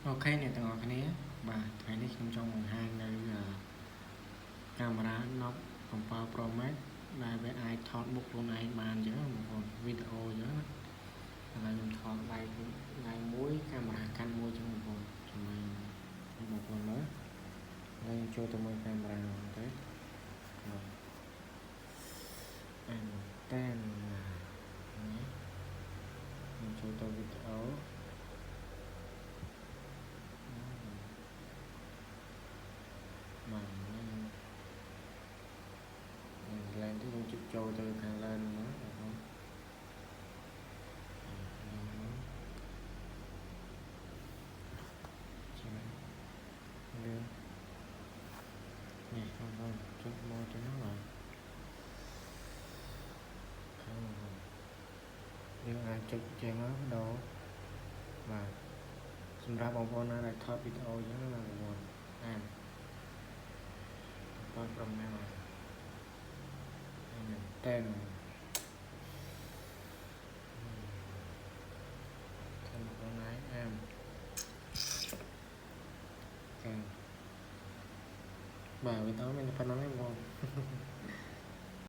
Ok nè tụi ngọc này bà thấy đi trong vòng hai nơi camera nó còn Power Pro Max là với ai thọt bục luôn này bàn chứ một video chứ là dùng thọt lại mũi camera căn mũi trong một phần nữa đây cho tụi mình camera thế rồi anh tên mình cho tôi video mà lên cái con chụp trâu từ càng lên nữa được không lên nè không chụp môi cho nó là nhưng ai chụp trên nó đâu mà xung ra bóng con này thợ video chứ nó là một an con from này mà tên thêm một con này em bà vì đó mình phải nói ngon